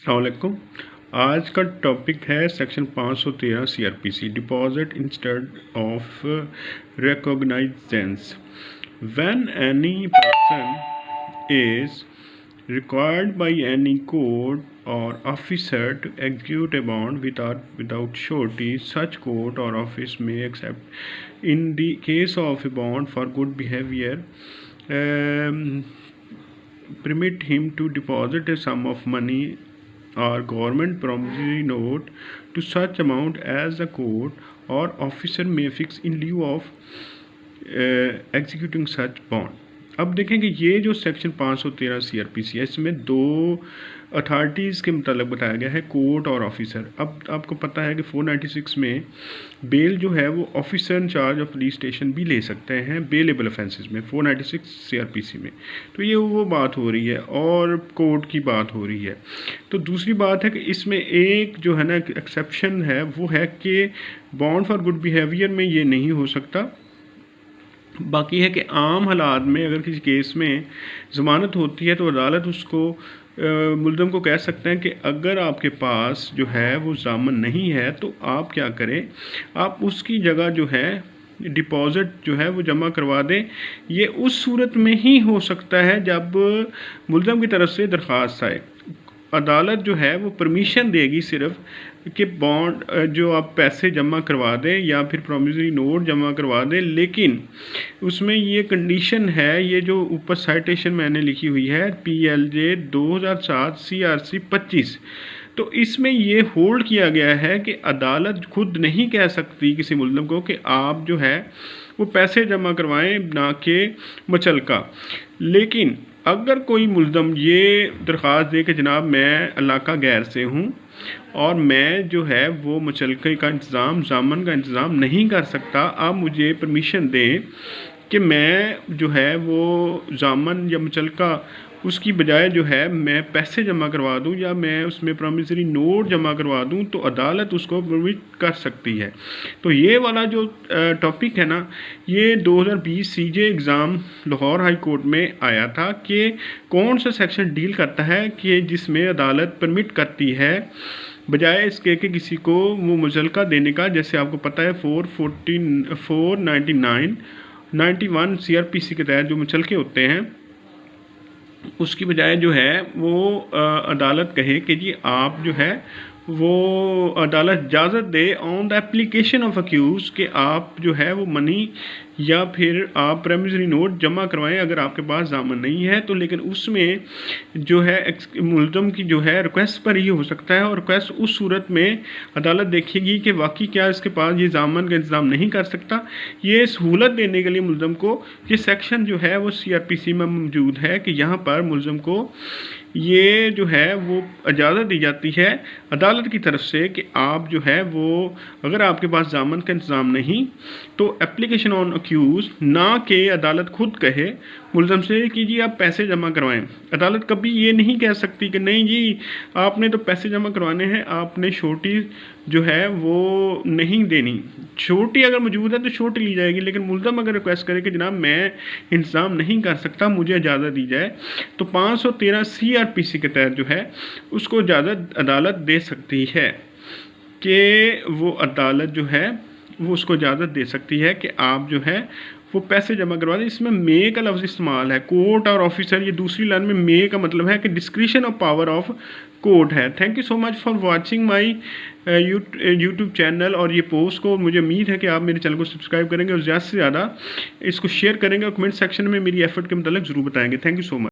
अस्सलामुअलैकुम। आज का टॉपिक है section 513 CrPC, deposit instead of recognizance. When any person is required by any court or officer to execute a bond without surety, such court or office may accept, in the case of a bond for good behavior, um, permit him to deposit a sum of money or government promissory note to such amount as the court or officer may fix in lieu of executing such bond। अब देखें कि ये जो section 513 CrPC है, इसमें दो authorities के मुताबिक बताया गया है, कोर्ट और ऑफिसर। अब आपको पता है कि 496 में बेल जो है वो officer in charge of police station भी ले सकते हैं बेलेबल ऑफेंसेस में, 496 सीआरपीसी में। तो ये वो बात हो रही है और कोर्ट की बात हो रही है। तो दूसरी बात है कि इसमें एक जो है ना एक्सेप्शन है, वो है कि बॉन्ड फॉर गुड बिहेवियर में ये नहीं हो सकता। बाकी है कि आम हालात में अगर किसी केस में ज़मानत होती है तो अदालत उसको मुल्ज़म को कह सकते हैं कि अगर आपके पास जो है वो ज़ामन नहीं है तो आप क्या करें, आप उसकी जगह जो है डिपॉज़िट जो है वो जमा करवा दें। ये उस सूरत में ही हो सकता है जब मुल्ज़म की तरफ से दरख्वास्त आए। अदालत जो है वो परमिशन देगी सिर्फ कि बॉन्ड जो आप पैसे जमा करवा दें या फिर प्रॉमिसरी नोट जमा करवा दें, लेकिन उसमें ये कंडीशन है, ये जो ऊपर साइटेशन मैंने लिखी हुई है PLJ 2007 CRC 25, तो इसमें ये होल्ड किया गया है कि अदालत खुद नहीं कह सकती किसी मुल्ज़म को कि आप जो है वो पैसे जमा करवाएं, ना कि मुचलका। लेकिन अगर कोई मुल्ज़म ये दरख्वास्त दे कि जनाब मैं इलाका गैर से हूँ और मैं जो है वो मुचलके का इंतज़ाम, ज़ामन का इंतज़ाम नहीं कर सकता, आप मुझे परमिशन दें कि मैं जो है वो ज़ामन या मुचलका उसकी बजाय जो है मैं पैसे जमा करवा दूं या मैं उसमें प्रॉमिसरी नोट जमा करवा दूं, तो अदालत उसको परमिट कर सकती है। तो ये वाला जो टॉपिक है ना, ये 2020 CJ exam Lahore high court में आया था कि कौन सा सेक्शन डील करता है कि जिसमें अदालत परमिट करती है बजाय इसके कि किसी को वो मुचलका देने का। जैसे आपको पता है 499 91 CRPC के तहत जो मुचलके होते हैं उसकी बजाय जो है वो अदालत कहे कि जी आप जो है वो अदालत इजाज़त दे on the application of accused कि आप जो है वो मनी या फिर आप प्रॉमिसरी नोट जमा करवाएं अगर आपके पास ज़ामन नहीं है तो। लेकिन उसमें जो है मुल्ज़म की जो है रिक्वेस्ट पर ही हो सकता है, और रिक्वेस्ट उस सूरत में अदालत देखेगी कि वाकई क्या इसके पास ये ज़ामन का इंतज़ाम नहीं कर सकता। ये सहूलत देने के लिए मुल्ज़म को ये सेक्शन जो है वो CRPC में मौजूद है कि यहाँ पर मुल्ज़म को ये जो है वो इजाज़त दी जाती है अदालत की तरफ से कि आप जो है वो अगर आपके पास ज़ामन का इंतज़ाम नहीं तो एप्लीकेशन ऑन अक्यूज़, ना कि अदालत खुद कहे मुल्ज़म से कि जी आप पैसे जमा करवाएं। अदालत कभी ये नहीं कह सकती कि नहीं जी आपने तो पैसे जमा करवाने हैं, आपने छोटी जो है वो नहीं देनी। छोटी अगर मौजूद है तो छोटी ली जाएगी, लेकिन मुल्ज़म अगर रिक्वेस्ट करे कि जनाब मैं इंतज़ाम नहीं कर सकता, मुझे इजाज़त दी जाए, तो 513 CRPC के तहत जो है उसको इजाज़त अदालत दे सकती है कि वो अदालत जो है वो उसको इजाज़त दे सकती है कि आप जो है वो पैसे जमा करवा दें। इसमें मे का लफ्ज़ इस्तेमाल है, कोर्ट और ऑफिसर, ये दूसरी लाइन में मे का मतलब है कि discretion of power of court है। Thank you so much for watching my YouTube channel और ये पोस्ट को। मुझे उम्मीद है कि आप मेरे चैनल को सब्सक्राइब करेंगे और ज़्यादा से ज़्यादा इसको शेयर करेंगे और कमेंट सेक्शन में मेरी एफर्ट के मतलब ज़रूर बताएंगे। Thank you so much.